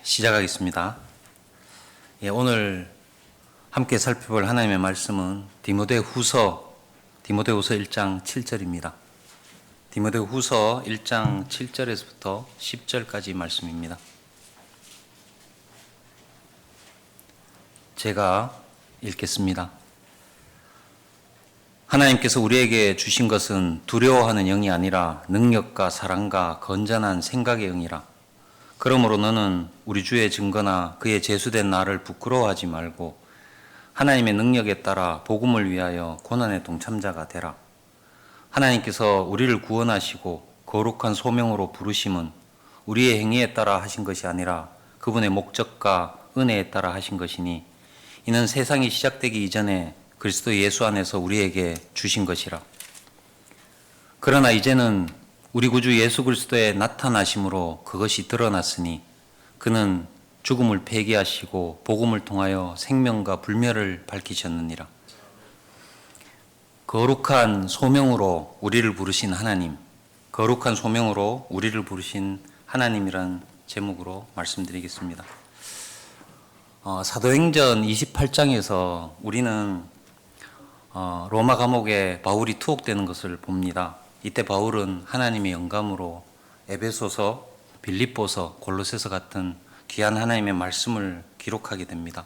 시작하겠습니다. 오늘 함께 살펴볼 하나님의 말씀은 디모데후서 1장 7절입니다. 디모데후서 1장 7절에서부터 10절까지 말씀입니다. 제가 읽겠습니다. 하나님께서 우리에게 주신 것은 두려워하는 영이 아니라 능력과 사랑과 건전한 생각의 영이라. 그러므로 너는 우리 주의 증거나 그의 제수된 나를 부끄러워하지 말고 하나님의 능력에 따라 복음을 위하여 고난의 동참자가 되라. 하나님께서 우리를 구원하시고 거룩한 소명으로 부르심은 우리의 행위에 따라 하신 것이 아니라 그분의 목적과 은혜에 따라 하신 것이니 이는 세상이 시작되기 이전에 그리스도 예수 안에서 우리에게 주신 것이라. 그러나 이제는 우리 구주 예수 그리스도의 나타나심으로 그것이 드러났으니 그는 죽음을 폐기하시고 복음을 통하여 생명과 불멸을 밝히셨느니라. 거룩한 소명으로 우리를 부르신 하나님, 거룩한 소명으로 우리를 부르신 하나님이란 제목으로 말씀드리겠습니다. 사도행전 28장에서 우리는 로마 감옥에 바울이 투옥되는 것을 봅니다. 이때 바울은 하나님의 영감으로 에베소서, 빌립보서, 골로새서 같은 귀한 하나님의 말씀을 기록하게 됩니다.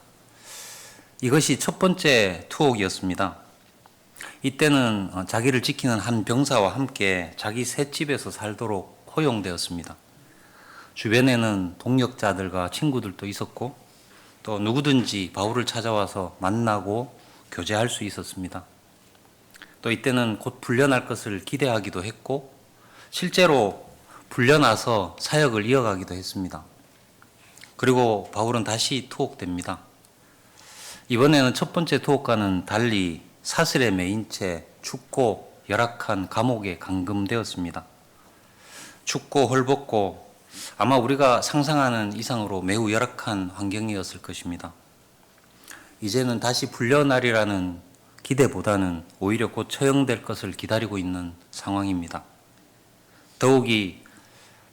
이것이 첫 번째 투옥이었습니다. 이때는 자기를 지키는 한 병사와 함께 자기 셋집에서 살도록 허용되었습니다. 주변에는 동역자들과 친구들도 있었고 또 누구든지 바울을 찾아와서 만나고 교제할 수 있었습니다. 또 이때는 곧 풀려날 것을 기대하기도 했고 실제로 풀려나서 사역을 이어가기도 했습니다. 그리고 바울은 다시 투옥됩니다. 이번에는 첫 번째 투옥과는 달리 사슬에 매인 채 춥고 열악한 감옥에 감금되었습니다. 춥고 헐벗고 아마 우리가 상상하는 이상으로 매우 열악한 환경이었을 것입니다. 이제는 다시 풀려나리라는 기대보다는 오히려 곧 처형될 것을 기다리고 있는 상황입니다. 더욱이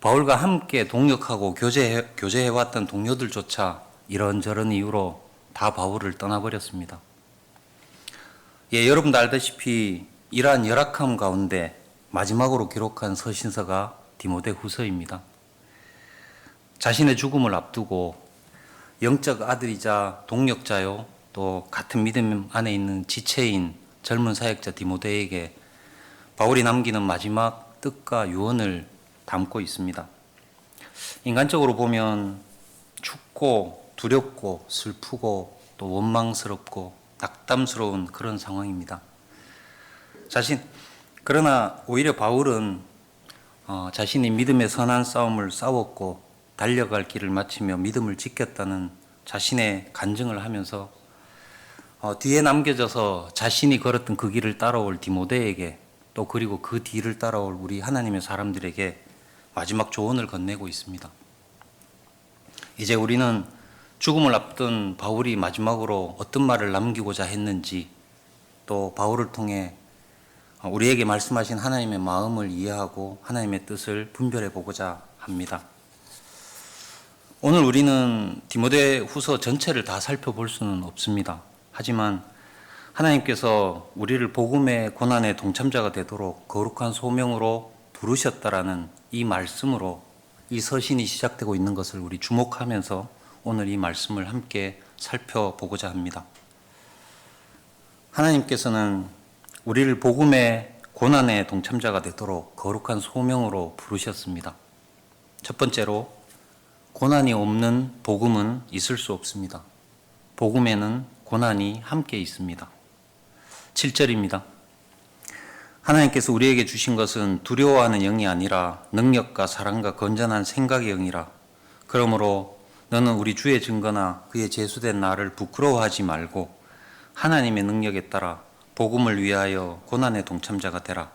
바울과 함께 동역하고 교제해왔던 동료들조차 이런저런 이유로 다 바울을 떠나버렸습니다. 여러분도 알다시피 이러한 열악함 가운데 마지막으로 기록한 서신서가 디모데후서입니다. 자신의 죽음을 앞두고 영적 아들이자 동역자요 또 같은 믿음 안에 있는 지체인 젊은 사역자 디모데에게 바울이 남기는 마지막 뜻과 유언을 담고 있습니다. 인간적으로 보면 춥고 두렵고 슬프고 또 원망스럽고 낙담스러운 그런 상황입니다. 그러나 오히려 바울은 자신이 믿음의 선한 싸움을 싸웠고 달려갈 길을 마치며 믿음을 지켰다는 자신의 간증을 하면서 뒤에 남겨져서 자신이 걸었던 그 길을 따라올 디모데에게 또 그리고 그 뒤를 따라올 우리 하나님의 사람들에게 마지막 조언을 건네고 있습니다. 이제 우리는 죽음을 앞둔 바울이 마지막으로 어떤 말을 남기고자 했는지 또 바울을 통해 우리에게 말씀하신 하나님의 마음을 이해하고 하나님의 뜻을 분별해 보고자 합니다. 오늘 우리는 디모데후서 전체를 다 살펴볼 수는 없습니다. 하지만 하나님께서 우리를 복음의 고난의 동참자가 되도록 거룩한 소명으로 부르셨다라는 이 말씀으로 이 서신이 시작되고 있는 것을 우리 주목하면서 오늘 이 말씀을 함께 살펴보고자 합니다. 하나님께서는 우리를 복음의 고난의 동참자가 되도록 거룩한 소명으로 부르셨습니다. 첫 번째로 고난이 없는 복음은 있을 수 없습니다. 복음에는 고난이 함께 있습니다. 7절입니다. 하나님께서 우리에게 주신 것은 두려워하는 영이 아니라 능력과 사랑과 건전한 생각의 영이라. 그러므로 너는 우리 주의 증거나 그의 제수된 나를 부끄러워하지 말고 하나님의 능력에 따라 복음을 위하여 고난의 동참자가 되라.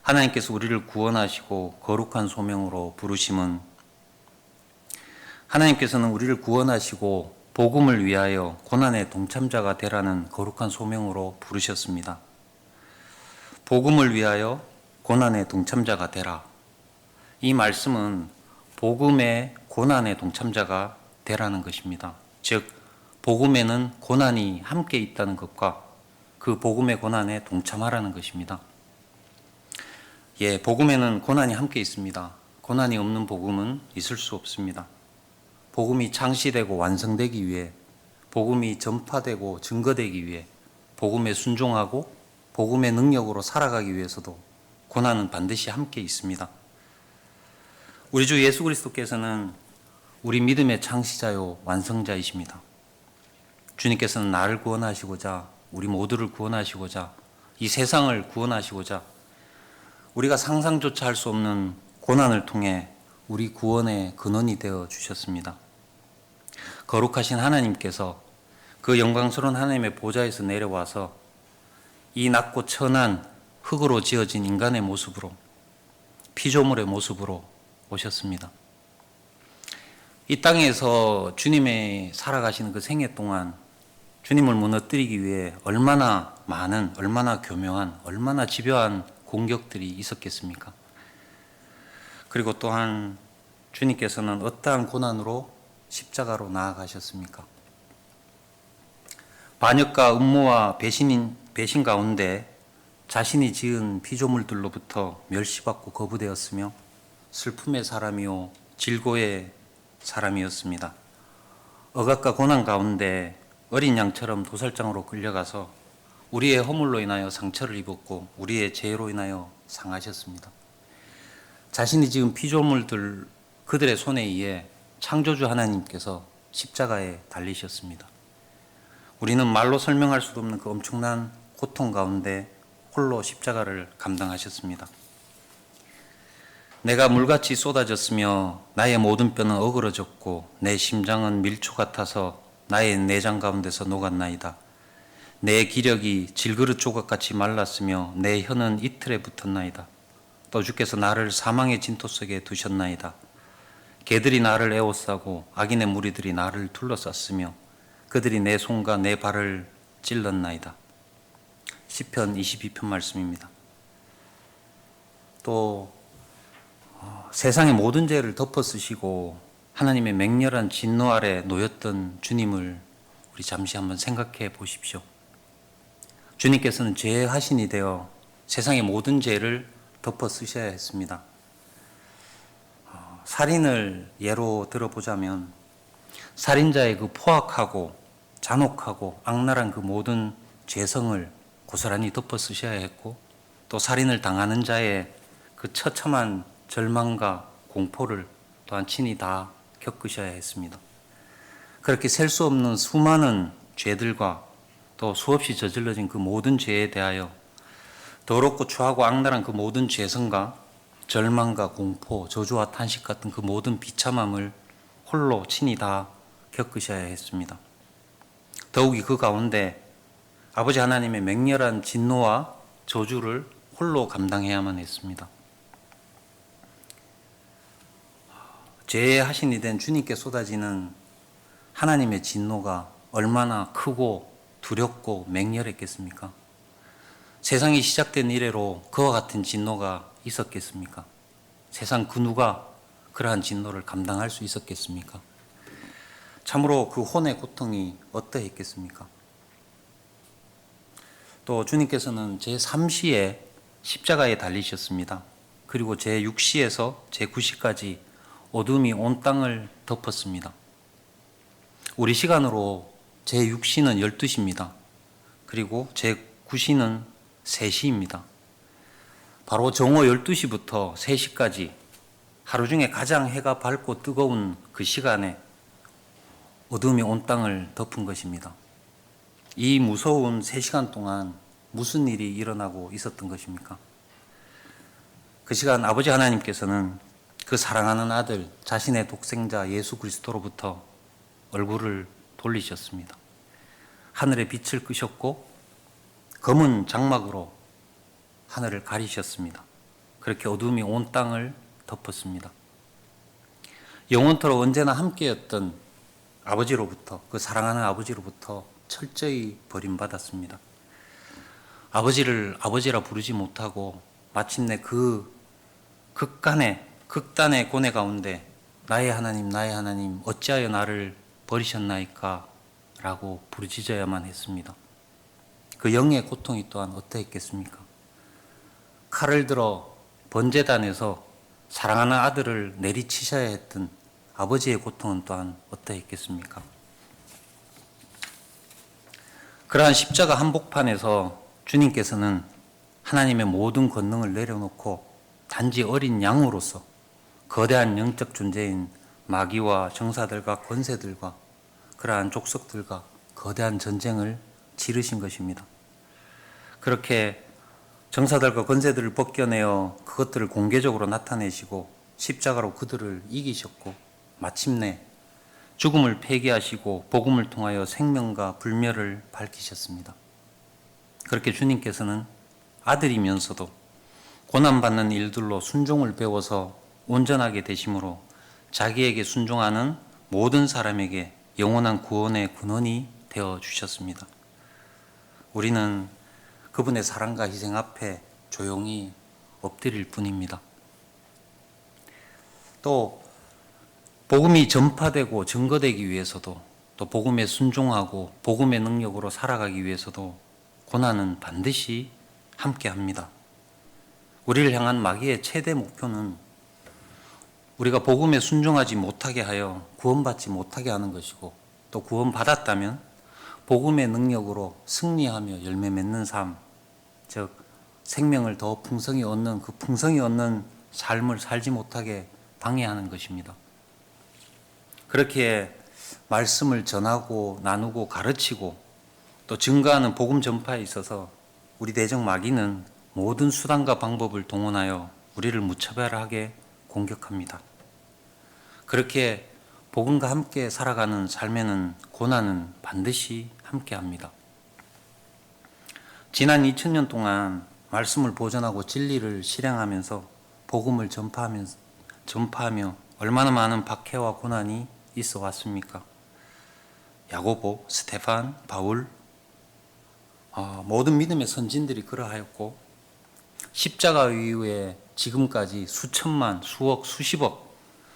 하나님께서 우리를 구원하시고 거룩한 소명으로 부르심은 하나님께서는 우리를 구원하시고 복음을 위하여 고난의 동참자가 되라는 거룩한 소명으로 부르셨습니다. 복음을 위하여 고난의 동참자가 되라. 이 말씀은 복음의 고난의 동참자가 되라는 것입니다. 즉 복음에는 고난이 함께 있다는 것과 그 복음의 고난에 동참하라는 것입니다. 예, 복음에는 고난이 함께 있습니다. 고난이 없는 복음은 있을 수 없습니다. 복음이 창시되고 완성되기 위해, 복음이 전파되고 증거되기 위해, 복음에 순종하고 복음의 능력으로 살아가기 위해서도 고난은 반드시 함께 있습니다. 우리 주 예수 그리스도께서는 우리 믿음의 창시자요 완성자이십니다. 주님께서는 나를 구원하시고자, 우리 모두를 구원하시고자, 이 세상을 구원하시고자 우리가 상상조차 할 수 없는 고난을 통해 우리 구원의 근원이 되어 주셨습니다. 거룩하신 하나님께서 그 영광스러운 하나님의 보좌에서 내려와서 이 낮고 천한 흙으로 지어진 인간의 모습으로, 피조물의 모습으로 오셨습니다. 이 땅에서 주님의 살아가시는 그 생애 동안 주님을 무너뜨리기 위해 얼마나 많은, 얼마나 교묘한, 얼마나 집요한 공격들이 있었겠습니까? 그리고 또한 주님께서는 어떠한 고난으로 십자가로 나아가셨습니까? 반역과 음모와 배신 가운데 자신이 지은 피조물들로부터 멸시받고 거부되었으며 슬픔의 사람이요 질고의 사람이었습니다. 억압과 고난 가운데 어린 양처럼 도살장으로 끌려가서 우리의 허물로 인하여 상처를 입었고 우리의 죄로 인하여 상하셨습니다. 자신이 지은 피조물들 그들의 손에 의해 창조주 하나님께서 십자가에 달리셨습니다. 우리는 말로 설명할 수도 없는 그 엄청난 고통 가운데 홀로 십자가를 감당하셨습니다. 내가 물같이 쏟아졌으며 나의 모든 뼈는 어그러졌고 내 심장은 밀초 같아서 나의 내장 가운데서 녹았나이다. 내 기력이 질그릇 조각같이 말랐으며 내 혀는 이틀에 붙었나이다. 또 주께서 나를 사망의 진토 속에 두셨나이다. 개들이 나를 에워싸고 악인의 무리들이 나를 둘러쌌으며 그들이 내 손과 내 발을 찔렀나이다. 시편 22편 말씀입니다. 또 세상의 모든 죄를 덮어 쓰시고 하나님의 맹렬한 진노 아래 놓였던 주님을 우리 잠시 한번 생각해 보십시오. 주님께서는 죄의 화신이 되어 세상의 모든 죄를 덮어 쓰셔야 했습니다. 살인을 예로 들어보자면 살인자의 그 포악하고 잔혹하고 악랄한 그 모든 죄성을 고스란히 덮어 쓰셔야 했고, 또 살인을 당하는 자의 그 처참한 절망과 공포를 또한 친히 다 겪으셔야 했습니다. 그렇게 셀 수 없는 수많은 죄들과 또 수없이 저질러진 그 모든 죄에 대하여 더럽고 추하고 악랄한 그 모든 죄성과 절망과 공포, 저주와 탄식 같은 그 모든 비참함을 홀로 친히 다 겪으셔야 했습니다. 더욱이 그 가운데 아버지 하나님의 맹렬한 진노와 저주를 홀로 감당해야만 했습니다. 죄의 하신이 된 주님께 쏟아지는 하나님의 진노가 얼마나 크고 두렵고 맹렬했겠습니까? 세상이 시작된 이래로 그와 같은 진노가 있었겠습니까? 세상 그 누가 그러한 진노를 감당할 수 있었겠습니까? 참으로 그 혼의 고통이 어떠했겠습니까? 또 주님께서는 제3시에 십자가에 달리셨습니다. 그리고 제6시에서 제9시까지 어둠이 온 땅을 덮었습니다. 우리 시간으로 제6시는 12시입니다. 그리고 제9시는 3시입니다. 바로 정오 12시부터 3시까지 하루 중에 가장 해가 밝고 뜨거운 그 시간에 어둠이 온 땅을 덮은 것입니다. 이 무서운 3시간 동안 무슨 일이 일어나고 있었던 것입니까? 그 시간 아버지 하나님께서는 그 사랑하는 아들, 자신의 독생자 예수 그리스도로부터 얼굴을 돌리셨습니다. 하늘의 빛을 끄셨고 검은 장막으로 하늘을 가리셨습니다. 그렇게 어둠이 온 땅을 덮었습니다. 영원토록 언제나 함께였던 아버지로부터, 그 사랑하는 아버지로부터 철저히 버림받았습니다. 아버지를 아버지라 부르지 못하고 마침내 그 극단의 고뇌 가운데 나의 하나님, 나의 하나님, 어찌하여 나를 버리셨나이까? 라고 부르짖어야만 했습니다. 그 영의 고통이 또한 어떠했겠습니까? 칼을 들어 번제단에서 사랑하는 아들을 내리치셔야 했던 아버지의 고통은 또한 어떠했겠습니까? 그러한 십자가 한복판에서 주님께서는 하나님의 모든 권능을 내려놓고 단지 어린 양으로서 거대한 영적 존재인 마귀와 정사들과 권세들과 그러한 족속들과 거대한 전쟁을 치르신 것입니다. 그렇게 정사들과 권세들을 벗겨내어 그것들을 공개적으로 나타내시고 십자가로 그들을 이기셨고 마침내 죽음을 폐기하시고 복음을 통하여 생명과 불멸을 밝히셨습니다. 그렇게 주님께서는 아들이면서도 고난받는 일들로 순종을 배워서 온전하게 되심으로 자기에게 순종하는 모든 사람에게 영원한 구원의 근원이 되어 주셨습니다. 우리는 그분의 사랑과 희생 앞에 조용히 엎드릴 뿐입니다. 또 복음이 전파되고 증거되기 위해서도 또 복음에 순종하고 복음의 능력으로 살아가기 위해서도 고난은 반드시 함께합니다. 우리를 향한 마귀의 최대 목표는 우리가 복음에 순종하지 못하게 하여 구원받지 못하게 하는 것이고 또 구원받았다면 복음의 능력으로 승리하며 열매 맺는 삶, 즉 생명을 더 풍성히 얻는 그 풍성히 얻는 삶을 살지 못하게 방해하는 것입니다. 그렇게 말씀을 전하고 나누고 가르치고 또 증거하는 복음 전파에 있어서 우리 대적 마귀는 모든 수단과 방법을 동원하여 우리를 무차별하게 공격합니다. 그렇게 복음과 함께 살아가는 삶에는 고난은 반드시 함께합니다. 지난 2000년 동안 말씀을 보존하고 진리를 실행하면서 복음을 전파하며 얼마나 많은 박해와 고난이 있어 왔습니까? 야고보, 스테판, 바울, 모든 믿음의 선진들이 그러하였고 십자가 이후에 지금까지 수천만, 수억, 수십억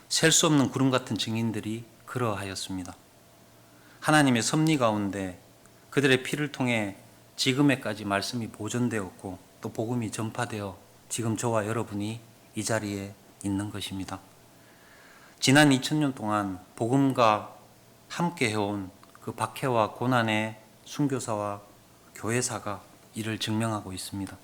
셀 수 없는 구름 같은 증인들이 그러하였습니다. 하나님의 섭리 가운데 그들의 피를 통해 지금에까지 말씀이 보존되었고 또 복음이 전파되어 지금 저와 여러분이 이 자리에 있는 것입니다. 지난 2000년 동안 복음과 함께 해온 그 박해와 고난의 순교사와 교회사가 이를 증명하고 있습니다.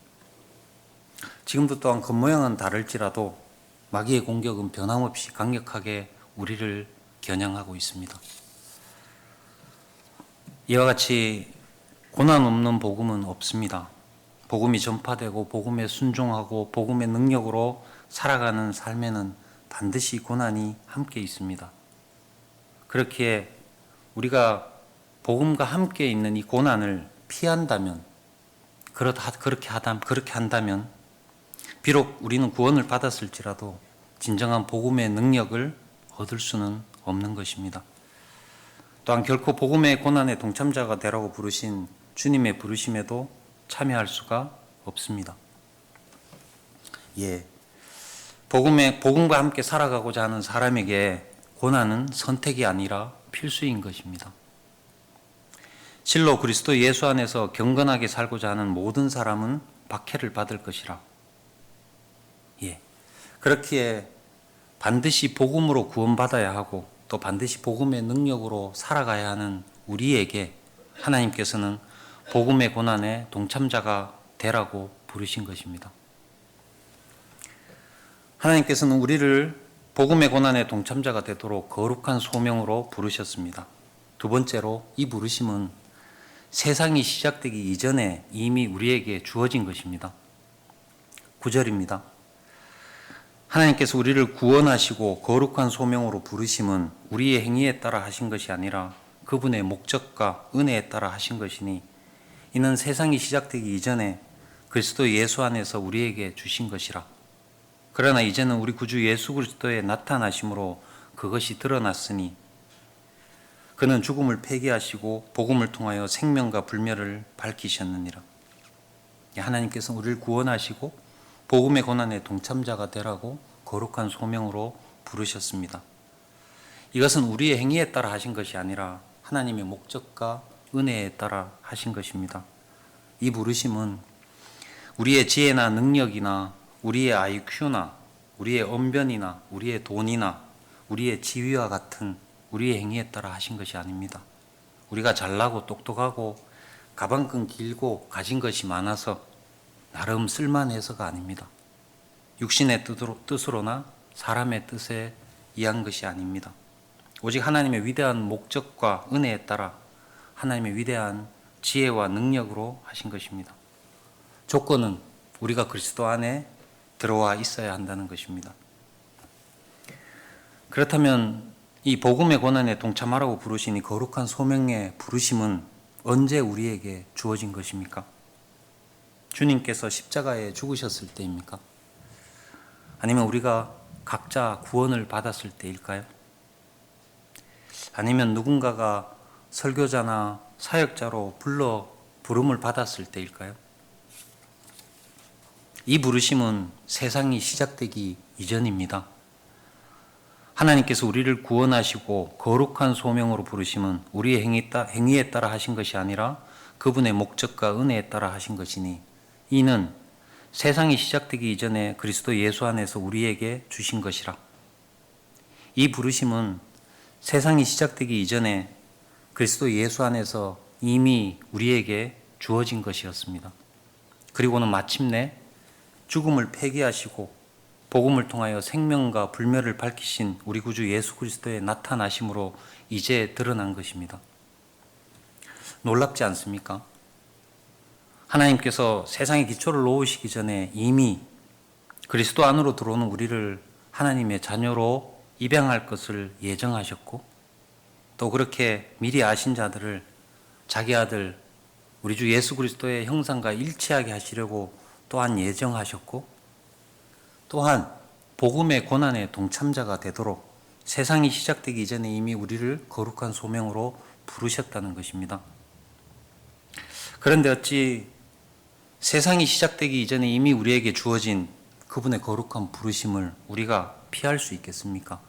지금도 또한 겉모양은 다를지라도 마귀의 공격은 변함없이 강력하게 우리를 겨냥하고 있습니다. 이와 같이 고난 없는 복음은 없습니다. 복음이 전파되고 복음에 순종하고 복음의 능력으로 살아가는 삶에는 반드시 고난이 함께 있습니다. 그렇기에 우리가 복음과 함께 있는 이 고난을 피한다면, 그렇게 한다면 비록 우리는 구원을 받았을지라도 진정한 복음의 능력을 얻을 수는 없는 것입니다. 또한 결코 복음의 고난의 동참자가 되라고 부르신 주님의 부르심에도 참여할 수가 없습니다. 복음과 함께 살아가고자 하는 사람에게 고난은 선택이 아니라 필수인 것입니다. 실로 그리스도 예수 안에서 경건하게 살고자 하는 모든 사람은 박해를 받을 것이라. 그렇기에 반드시 복음으로 구원받아야 하고 또 반드시 복음의 능력으로 살아가야 하는 우리에게 하나님께서는 복음의 고난에 동참자가 되라고 부르신 것입니다. 하나님께서는 우리를 복음의 고난에 동참자가 되도록 거룩한 소명으로 부르셨습니다. 두 번째로 이 부르심은 세상이 시작되기 이전에 이미 우리에게 주어진 것입니다. 9절입니다. 하나님께서 우리를 구원하시고 거룩한 소명으로 부르심은 우리의 행위에 따라 하신 것이 아니라 그분의 목적과 은혜에 따라 하신 것이니 이는 세상이 시작되기 이전에 그리스도 예수 안에서 우리에게 주신 것이라. 그러나 이제는 우리 구주 예수 그리스도의 나타나심으로 그것이 드러났으니 그는 죽음을 폐기하시고 복음을 통하여 생명과 불멸을 밝히셨느니라. 하나님께서 우리를 구원하시고 복음의 고난의 동참자가 되라고 거룩한 소명으로 부르셨습니다. 이것은 우리의 행위에 따라 하신 것이 아니라 하나님의 목적과 은혜에 따라 하신 것입니다. 이 부르심은 우리의 지혜나 능력이나 우리의 IQ나 우리의 언변이나 우리의 돈이나 우리의 지위와 같은 우리의 행위에 따라 하신 것이 아닙니다. 우리가 잘나고 똑똑하고 가방끈 길고 가진 것이 많아서 나름 쓸만해서가 아닙니다. 육신의 뜻으로나 사람의 뜻에 의한 것이 아닙니다. 오직 하나님의 위대한 목적과 은혜에 따라 하나님의 위대한 지혜와 능력으로 하신 것입니다. 조건은 우리가 그리스도 안에 들어와 있어야 한다는 것입니다. 그렇다면 이 복음의 고난에 동참하라고 부르신 이 거룩한 소명의 부르심은 언제 우리에게 주어진 것입니까? 주님께서 십자가에 죽으셨을 때입니까? 아니면 우리가 각자 구원을 받았을 때일까요? 아니면 누군가가 설교자나 사역자로 부름을 받았을 때일까요? 이 부르심은 세상이 시작되기 이전입니다. 하나님께서 우리를 구원하시고 거룩한 소명으로 부르심은 우리의 행위에 따라 하신 것이 아니라 그분의 목적과 은혜에 따라 하신 것이니 이는 세상이 시작되기 이전에 그리스도 예수 안에서 우리에게 주신 것이라. 이 부르심은 세상이 시작되기 이전에 그리스도 예수 안에서 이미 우리에게 주어진 것이었습니다. 그리고는 마침내 죽음을 폐기하시고 복음을 통하여 생명과 불멸을 밝히신 우리 구주 예수 그리스도의 나타나심으로 이제 드러난 것입니다. 놀랍지 않습니까? 하나님께서 세상의 기초를 놓으시기 전에 이미 그리스도 안으로 들어오는 우리를 하나님의 자녀로 입양할 것을 예정하셨고 또 그렇게 미리 아신 자들을 자기 아들 우리 주 예수 그리스도의 형상과 일치하게 하시려고 또한 예정하셨고 또한 복음의 고난의 동참자가 되도록 세상이 시작되기 이전에 이미 우리를 거룩한 소명으로 부르셨다는 것입니다. 그런데 어찌 세상이 시작되기 이전에 이미 우리에게 주어진 그분의 거룩한 부르심을 우리가 피할 수 있겠습니까?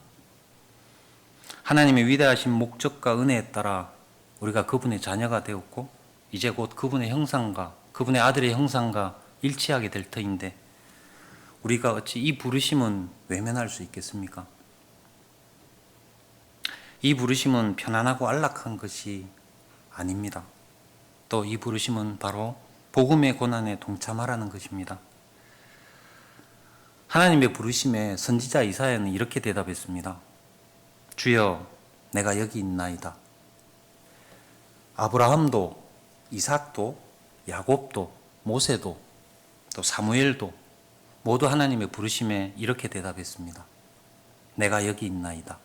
하나님의 위대하신 목적과 은혜에 따라 우리가 그분의 자녀가 되었고 이제 곧 그분의 형상과 그분의 아들의 형상과 일치하게 될 터인데 우리가 어찌 이 부르심은 외면할 수 있겠습니까? 이 부르심은 편안하고 안락한 것이 아닙니다. 또 이 부르심은 바로 복음의 고난에 동참하라는 것입니다. 하나님의 부르심에 선지자 이사야는 이렇게 대답했습니다. 주여 내가 여기 있나이다. 아브라함도 이삭도 야곱도 모세도 또 사무엘도 모두 하나님의 부르심에 이렇게 대답했습니다. 내가 여기 있나이다.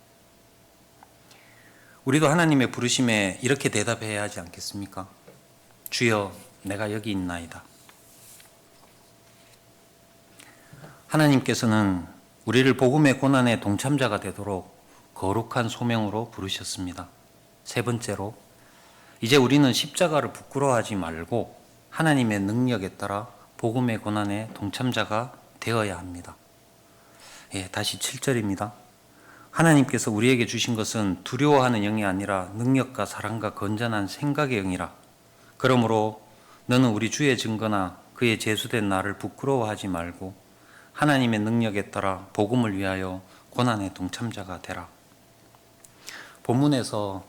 우리도 하나님의 부르심에 이렇게 대답해야 하지 않겠습니까? 주여 내가 여기 있나이다. 하나님께서는 우리를 복음의 고난의 동참자가 되도록 거룩한 소명으로 부르셨습니다. 세 번째로 이제 우리는 십자가를 부끄러워하지 말고 하나님의 능력에 따라 복음의 고난의 동참자가 되어야 합니다. 다시 7절입니다. 하나님께서 우리에게 주신 것은 두려워하는 영이 아니라 능력과 사랑과 건전한 생각의 영이라. 그러므로 너는 우리 주의 증거나 그의 제수된 나를 부끄러워하지 말고 하나님의 능력에 따라 복음을 위하여 고난의 동참자가 되라. 본문에서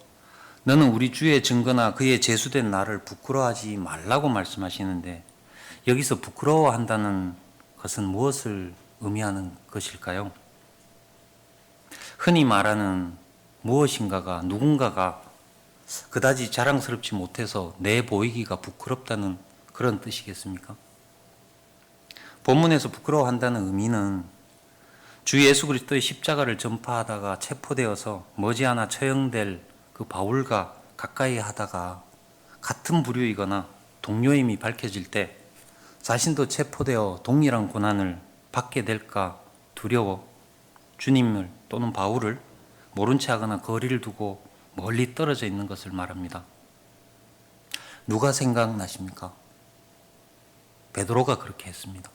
너는 우리 주의 증거나 그의 제수된 나를 부끄러워하지 말라고 말씀하시는데 여기서 부끄러워한다는 것은 무엇을 의미하는 것일까요? 흔히 말하는 무엇인가가 누군가가 그다지 자랑스럽지 못해서 내 보이기가 부끄럽다는 그런 뜻이겠습니까? 본문에서 부끄러워한다는 의미는 주 예수 그리스도의 십자가를 전파하다가 체포되어서 머지않아 처형될 그 바울과 가까이 하다가 같은 부류이거나 동료임이 밝혀질 때 자신도 체포되어 동일한 고난을 받게 될까 두려워 주님을 또는 바울을 모른 채 하거나 거리를 두고 멀리 떨어져 있는 것을 말합니다. 누가 생각나십니까? 베드로가 그렇게 했습니다.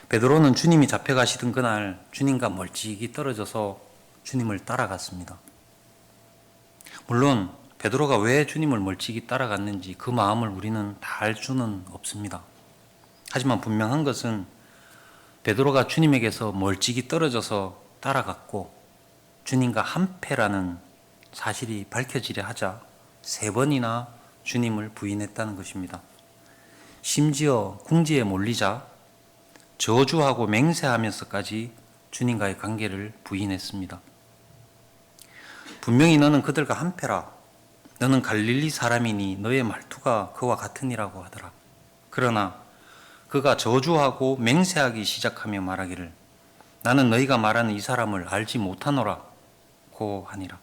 베드로는 주님이 잡혀가시던 그날 주님과 멀찍이 떨어져서 주님을 따라갔습니다. 물론 베드로가 왜 주님을 멀찍이 따라갔는지 그 마음을 우리는 다 알 수는 없습니다. 하지만 분명한 것은 베드로가 주님에게서 멀찍이 떨어져서 따라갔고 주님과 한패라는 사실이 밝혀지려 하자 3번이나 주님을 부인했다는 것입니다. 심지어 궁지에 몰리자 저주하고 맹세하면서까지 주님과의 관계를 부인했습니다. 분명히 너는 그들과 한패라. 너는 갈릴리 사람이니 너의 말투가 그와 같으니라고 하더라. 그러나 그가 저주하고 맹세하기 시작하며 말하기를 나는 너희가 말하는 이 사람을 알지 못하노라 고 하니라.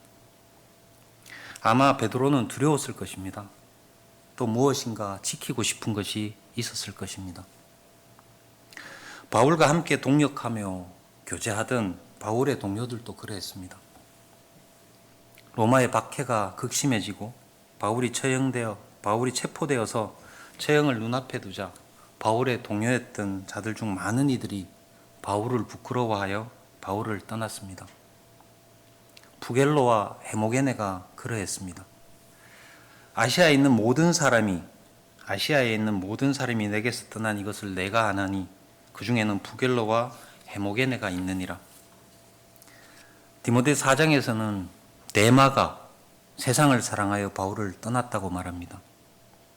아마 베드로는 두려웠을 것입니다. 또 무엇인가 지키고 싶은 것이 있었을 것입니다. 바울과 함께 동역하며 교제하던 바울의 동료들도 그러했습니다. 로마의 박해가 극심해지고 바울이 체포되어서 처형을 눈앞에 두자 바울의 동료였던 자들 중 많은 이들이 바울을 부끄러워하여 바울을 떠났습니다. 부겔로와 헤모게네가 그러했습니다. 아시아에 있는 모든 사람이 내게서 떠난 이것을 내가 아나니 그 중에는 부겔로와 헤모게네가 있느니라. 디모데 4장에서는 데마가 세상을 사랑하여 바울을 떠났다고 말합니다.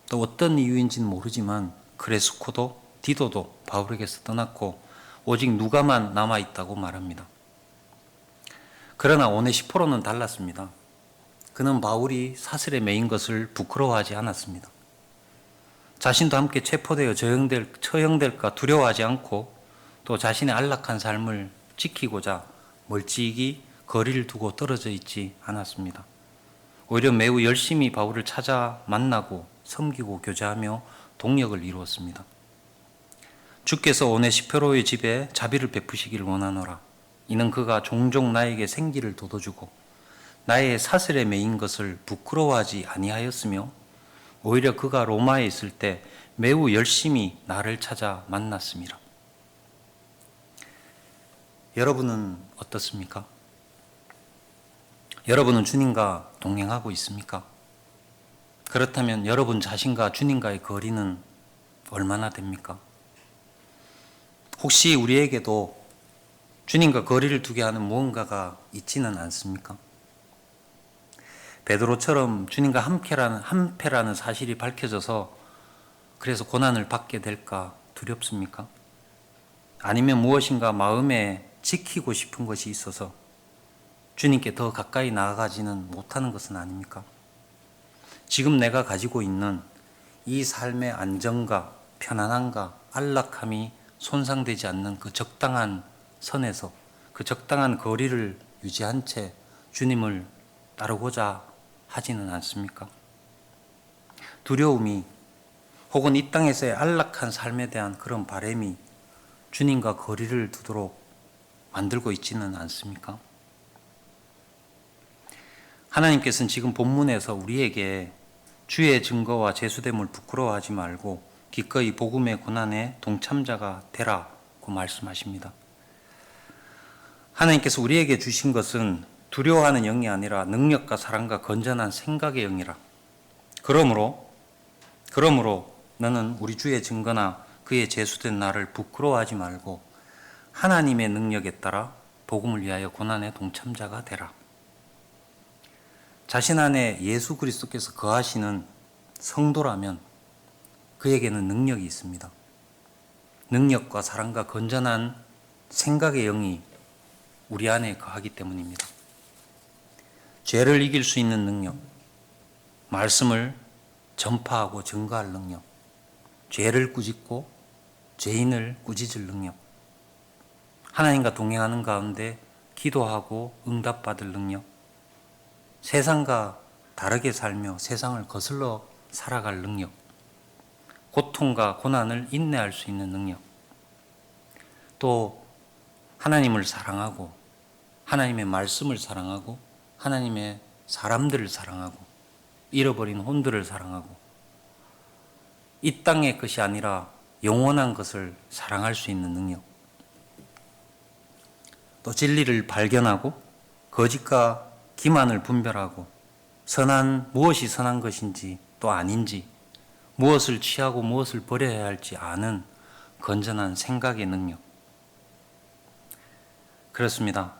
또 어떤 이유인지는 모르지만 그레스코도 디도도 바울에게서 떠났고 오직 누가만 남아있다고 말합니다. 그러나 오네시포로는 달랐습니다. 그는 바울이 사슬에 매인 것을 부끄러워하지 않았습니다. 자신도 함께 체포되어 처형될까 두려워하지 않고 또 자신의 안락한 삶을 지키고자 멀찍이 거리를 두고 떨어져 있지 않았습니다. 오히려 매우 열심히 바울을 찾아 만나고 섬기고 교제하며 동역을 이루었습니다. 주께서 오네시포로의 집에 자비를 베푸시기를 원하노라. 이는 그가 종종 나에게 생기를 돋워주고 나의 사슬에 매인 것을 부끄러워하지 아니하였으며 오히려 그가 로마에 있을 때 매우 열심히 나를 찾아 만났습니다. 여러분은 어떻습니까? 여러분은 주님과 동행하고 있습니까? 그렇다면 여러분 자신과 주님과의 거리는 얼마나 됩니까? 혹시 우리에게도 주님과 거리를 두게 하는 무언가가 있지는 않습니까? 베드로처럼 주님과 한패라는 사실이 밝혀져서 그래서 고난을 받게 될까 두렵습니까? 아니면 무엇인가 마음에 지키고 싶은 것이 있어서 주님께 더 가까이 나아가지는 못하는 것은 아닙니까? 지금 내가 가지고 있는 이 삶의 안정과 편안함과 안락함이 손상되지 않는 그 적당한 선에서 그 적당한 거리를 유지한 채 주님을 따르고자 하지는 않습니까? 두려움이 혹은 이 땅에서의 안락한 삶에 대한 그런 바람이 주님과 거리를 두도록 만들고 있지는 않습니까? 하나님께서는 지금 본문에서 우리에게 주의 증거와 제수됨을 부끄러워하지 말고 기꺼이 복음의 고난에 동참자가 되라고 말씀하십니다. 하나님께서 우리에게 주신 것은 두려워하는 영이 아니라 능력과 사랑과 건전한 생각의 영이라. 그러므로 너는 우리 주의 증거나 그의 제수된 나를 부끄러워하지 말고 하나님의 능력에 따라 복음을 위하여 고난의 동참자가 되라. 자신 안에 예수 그리스도께서 거하시는 성도라면 그에게는 능력이 있습니다. 능력과 사랑과 건전한 생각의 영이 우리 안에 거하기 때문입니다. 죄를 이길 수 있는 능력, 말씀을 전파하고 증거할 능력, 죄를 꾸짖고 죄인을 꾸짖을 능력, 하나님과 동행하는 가운데 기도하고 응답받을 능력, 세상과 다르게 살며 세상을 거슬러 살아갈 능력, 고통과 고난을 인내할 수 있는 능력, 또 하나님을 사랑하고 하나님의 말씀을 사랑하고 하나님의 사람들을 사랑하고 잃어버린 혼들을 사랑하고 이 땅의 것이 아니라 영원한 것을 사랑할 수 있는 능력, 또 진리를 발견하고 거짓과 기만을 분별하고 무엇이 선한 것인지 또 아닌지, 무엇을 취하고 무엇을 버려야 할지 아는 건전한 생각의 능력. 그렇습니다.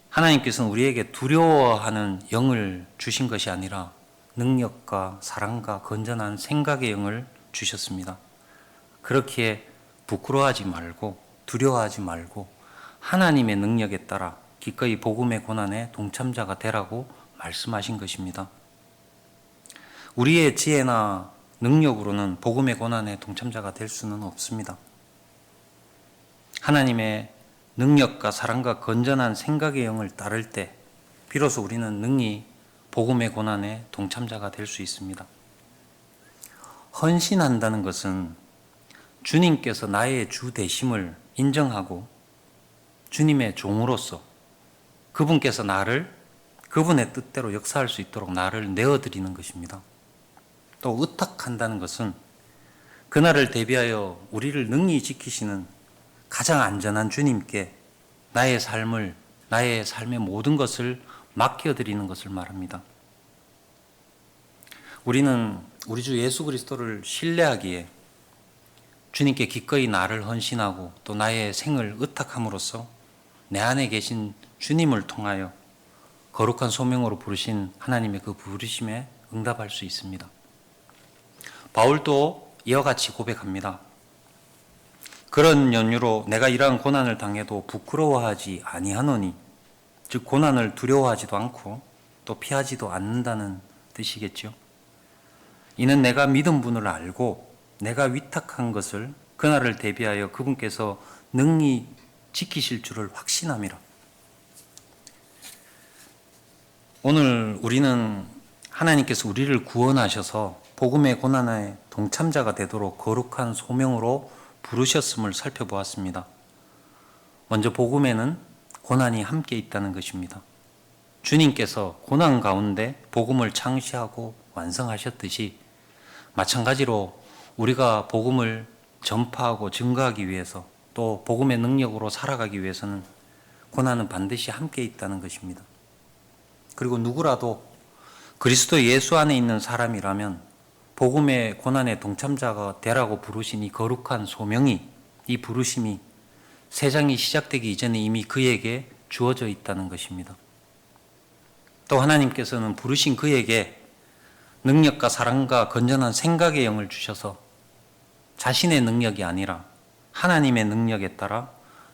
하나님께서는 우리에게 두려워하는 영을 주신 것이 아니라 능력과 사랑과 건전한 생각의 영을 주셨습니다. 그렇기에 부끄러워하지 말고 두려워하지 말고 하나님의 능력에 따라 기꺼이 복음의 고난에 동참자가 되라고 말씀하신 것입니다. 우리의 지혜나 능력으로는 복음의 고난에 동참자가 될 수는 없습니다. 하나님의 능력과 사랑과 건전한 생각의 영을 따를 때 비로소 우리는 능히 복음의 고난에 동참자가 될 수 있습니다. 헌신한다는 것은 주님께서 나의 주 되심을 인정하고 주님의 종으로서 그분께서 나를 그분의 뜻대로 역사할 수 있도록 나를 내어드리는 것입니다. 또 의탁한다는 것은 그날을 대비하여 우리를 능히 지키시는 가장 안전한 주님께 나의 삶의 모든 것을 맡겨드리는 것을 말합니다. 우리는 우리 주 예수 그리스도를 신뢰하기에 주님께 기꺼이 나를 헌신하고 또 나의 생을 의탁함으로써 내 안에 계신 주님을 통하여 거룩한 소명으로 부르신 하나님의 그 부르심에 응답할 수 있습니다. 바울도 이와 같이 고백합니다. 그런 연유로 내가 이러한 고난을 당해도 부끄러워하지 아니하노니, 즉 고난을 두려워하지도 않고 또 피하지도 않는다는 뜻이겠죠. 이는 내가 믿은 분을 알고 내가 위탁한 것을 그날을 대비하여 그분께서 능히 지키실 줄을 확신함이라. 오늘 우리는 하나님께서 우리를 구원하셔서 복음의 고난에 동참자가 되도록 거룩한 소명으로 부르셨음을 살펴보았습니다. 먼저 복음에는 고난이 함께 있다는 것입니다. 주님께서 고난 가운데 복음을 창시하고 완성하셨듯이 마찬가지로 우리가 복음을 전파하고 증거하기 위해서 또 복음의 능력으로 살아가기 위해서는 고난은 반드시 함께 있다는 것입니다. 그리고 누구라도 그리스도 예수 안에 있는 사람이라면 복음의 고난의 동참자가 되라고 부르신 이 거룩한 소명이, 이 부르심이 세상이 시작되기 이전에 이미 그에게 주어져 있다는 것입니다. 또 하나님께서는 부르신 그에게 능력과 사랑과 건전한 생각의 영을 주셔서 자신의 능력이 아니라 하나님의 능력에 따라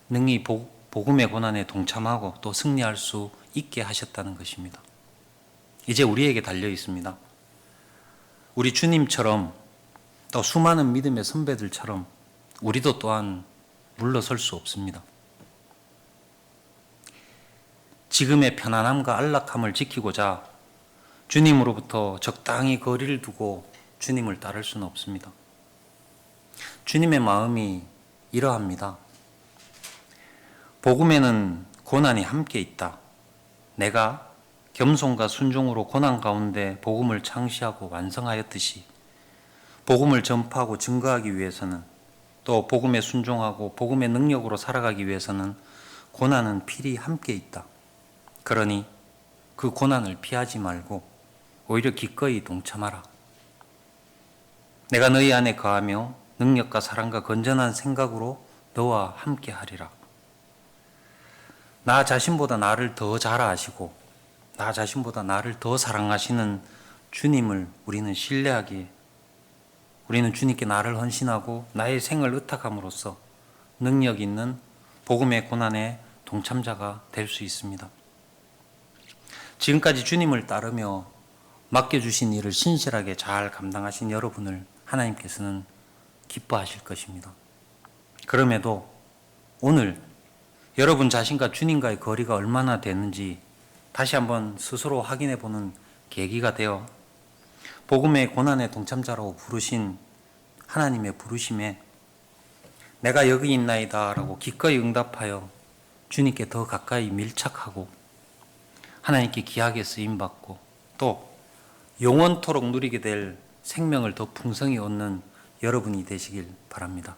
능히 복음의 고난에 동참하고 또 승리할 수 있게 하셨다는 것입니다. 이제 우리에게 달려 있습니다. 우리 주님처럼 또 수많은 믿음의 선배들처럼 우리도 또한 물러설 수 없습니다. 지금의 편안함과 안락함을 지키고자 주님으로부터 적당히 거리를 두고 주님을 따를 수는 없습니다. 주님의 마음이 이러합니다. 복음에는 고난이 함께 있다. 내가 겸손과 순종으로 고난 가운데 복음을 창시하고 완성하였듯이 복음을 전파하고 증거하기 위해서는 또 복음에 순종하고 복음의 능력으로 살아가기 위해서는 고난은 필히 함께 있다. 그러니 그 고난을 피하지 말고 오히려 기꺼이 동참하라. 내가 너희 안에 거하며 능력과 사랑과 건전한 생각으로 너와 함께 하리라. 나 자신보다 나를 더 잘 아시고 나 자신보다 나를 더 사랑하시는 주님을 우리는 신뢰하기에 우리는 주님께 나를 헌신하고 나의 생을 의탁함으로써 능력 있는 복음의 고난에 동참자가 될 수 있습니다. 지금까지 주님을 따르며 맡겨주신 일을 신실하게 잘 감당하신 여러분을 하나님께서는 기뻐하실 것입니다. 그럼에도 오늘 여러분 자신과 주님과의 거리가 얼마나 되는지 다시 한번 스스로 확인해 보는 계기가 되어 복음의 고난의 동참자라고 부르신 하나님의 부르심에 내가 여기 있나이다 라고 기꺼이 응답하여 주님께 더 가까이 밀착하고 하나님께 귀하게 쓰임받고 또 영원토록 누리게 될 생명을 더 풍성히 얻는 여러분이 되시길 바랍니다.